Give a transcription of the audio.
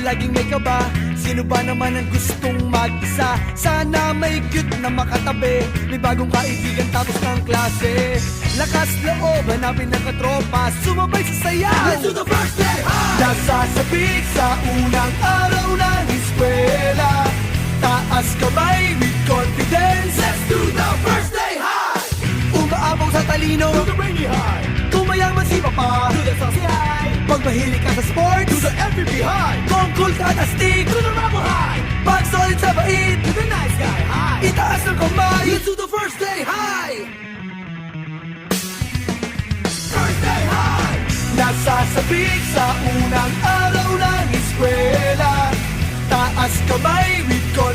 laging may kaba? Sino ba naman ang gustong mag-isa? Sana may cute na makatabi, may bagong kaibigan tapos ng klase. Lakas loob, hanapin ng katropa, sumabay sa sayaw. Let's do the first day high! Nasasabik sa unang araw ng eskwela, taas kamay with confidence. Let's do the first day high! Umaapaw sa talino, Do the rainy high! tumayaman si Papa. Do the saucy high! Pag mahilig ka sa sports, Do the MVP high! kung cool ka at astig, Do the rebel high! pag solid sa bait, Do the nice guy high! itaas ng kamay. Let's do the first day high! First day high! Nasasabik sa unang araw ng eskwela, taas kamay with confidence.